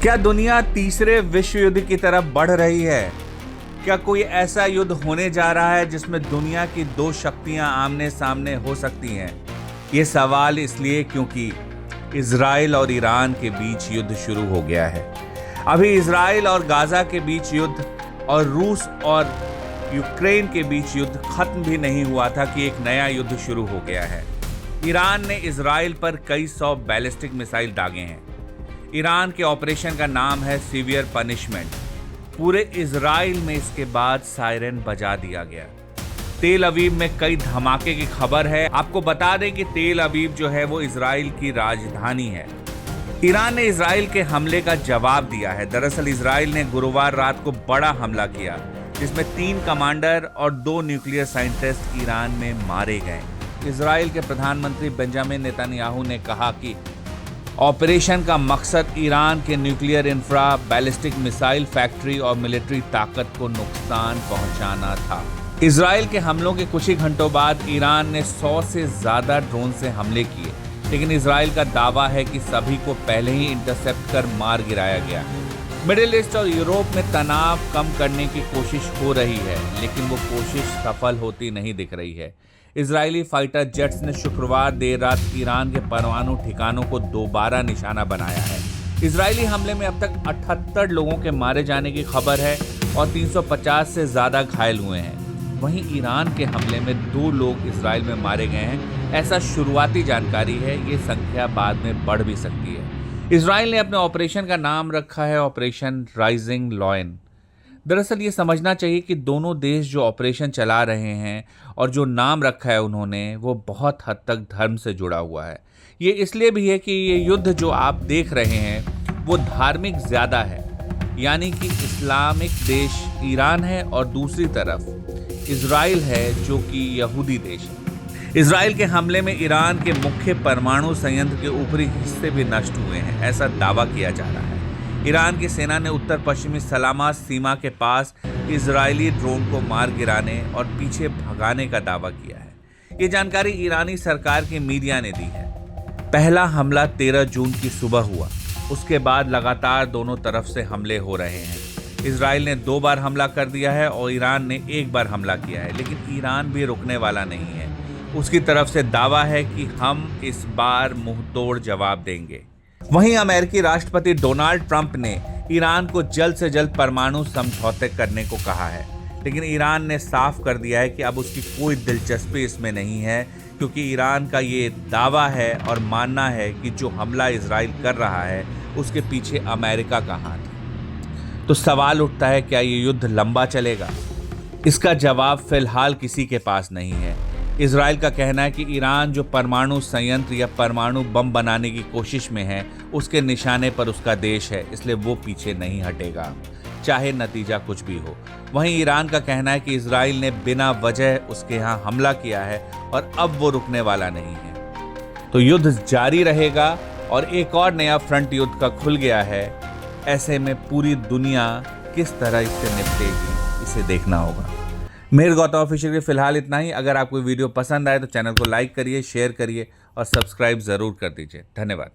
क्या दुनिया तीसरे विश्व युद्ध की तरफ बढ़ रही है? क्या कोई ऐसा युद्ध होने जा रहा है जिसमें दुनिया की दो शक्तियां आमने सामने हो सकती हैं? ये सवाल इसलिए क्योंकि इजराइल और ईरान के बीच युद्ध शुरू हो गया है। अभी इजराइल और गाजा के बीच युद्ध और रूस और यूक्रेन के बीच युद्ध खत्म भी नहीं हुआ था कि एक नया युद्ध शुरू हो गया है। ईरान ने इजराइल पर कई 100 बैलिस्टिक मिसाइल दागे हैं। ईरान के ऑपरेशन का नाम है सीवियर पनिशमेंट। पूरे इजराइल में इसके बाद सायरन बजा दिया गया। तेल अवीव में कई धमाके की खबर है। आपको बता दें कि तेल अवीव जो है वो इजराइल की राजधानी है। ईरान ने इजराइल के हमले का जवाब दिया है। दरअसल इजराइल ने गुरुवार रात को बड़ा हमला किया जिसमें 3 कमांडर और 2 न्यूक्लियर साइंटिस्ट ईरान में मारे गए। इजराइल के प्रधानमंत्री बेंजामिन नेतन्याहू ने कहा कि ऑपरेशन का मकसद ईरान के nuclear infra, ballistic missile factory और मिलिट्री ताकत को नुकसान पहुंचाना था। इजराइल के हमलों के कुछ ही घंटों बाद ईरान ने 100 से ज्यादा ड्रोन से हमले किए, लेकिन इजराइल का दावा है कि सभी को पहले ही इंटरसेप्ट कर मार गिराया गया। मिडिल ईस्ट और यूरोप में तनाव कम करने की कोशिश हो रही है, लेकिन वो कोशिश सफल होती नहीं दिख रही है। इजरायली फाइटर जेट्स ने शुक्रवार देर रात ईरान के परमाणु ठिकानों को दोबारा निशाना बनाया है। इजरायली हमले में अब तक 78 लोगों के मारे जाने की खबर है और 350 से ज़्यादा घायल हुए हैं। वहीं ईरान के हमले में 2 लोग इजराइल में मारे गए हैं, ऐसा शुरुआती जानकारी है। ये संख्या बाद में बढ़ भी सकती है। इजराइल ने अपने ऑपरेशन का नाम रखा है ऑपरेशन राइजिंग लॉयन। दरअसल ये समझना चाहिए कि दोनों देश जो ऑपरेशन चला रहे हैं और जो नाम रखा है उन्होंने, वो बहुत हद तक धर्म से जुड़ा हुआ है। ये इसलिए भी है कि ये युद्ध जो आप देख रहे हैं वो धार्मिक ज़्यादा है, यानी कि इस्लामिक देश ईरान है और दूसरी तरफ इजराइल है जो कि यहूदी देश है। इजराइल के हमले में ईरान के मुख्य परमाणु संयंत्र के ऊपरी हिस्से भी नष्ट हुए हैं, ऐसा दावा किया जा रहा है। ईरान की सेना ने उत्तर पश्चिमी सलामा सीमा के पास इजरायली ड्रोन को मार गिराने और पीछे भगाने का दावा किया है। ये जानकारी ईरानी सरकार की मीडिया ने दी है। पहला हमला 13 जून की सुबह हुआ। उसके बाद लगातार दोनों तरफ से हमले हो रहे हैं। इजराइल ने 2 बार हमला कर दिया है और ईरान ने 1 बार हमला किया है, लेकिन ईरान भी रुकने वाला नहीं है। उसकी तरफ से दावा है कि हम इस बार मुंहतोड़ जवाब देंगे। वहीं अमेरिकी राष्ट्रपति डोनाल्ड ट्रंप ने ईरान को जल्द से जल्द परमाणु समझौते करने को कहा है, लेकिन ईरान ने साफ कर दिया है कि अब उसकी कोई दिलचस्पी इसमें नहीं है, क्योंकि ईरान का ये दावा है और मानना है कि जो हमला इजराइल कर रहा है उसके पीछे अमेरिका का हाथ है। तो सवाल उठता है, क्या ये युद्ध लंबा चलेगा? इसका जवाब फिलहाल किसी के पास नहीं है। इजराइल का कहना है कि ईरान जो परमाणु संयंत्र या परमाणु बम बनाने की कोशिश में है, उसके निशाने पर उसका देश है, इसलिए वो पीछे नहीं हटेगा, चाहे नतीजा कुछ भी हो। वहीं ईरान का कहना है कि इजराइल ने बिना वजह उसके यहाँ हमला किया है और अब वो रुकने वाला नहीं है। तो युद्ध जारी रहेगा और एक और नया फ्रंट युद्ध का खुल गया है। ऐसे में पूरी दुनिया किस तरह इससे निपटेगी, इसे देखना होगा। मेरे गौतम ऑफिशियल के फिलहाल इतना ही। अगर आपको वीडियो पसंद आए तो चैनल को लाइक करिए, शेयर करिए और सब्सक्राइब ज़रूर कर दीजिए। धन्यवाद।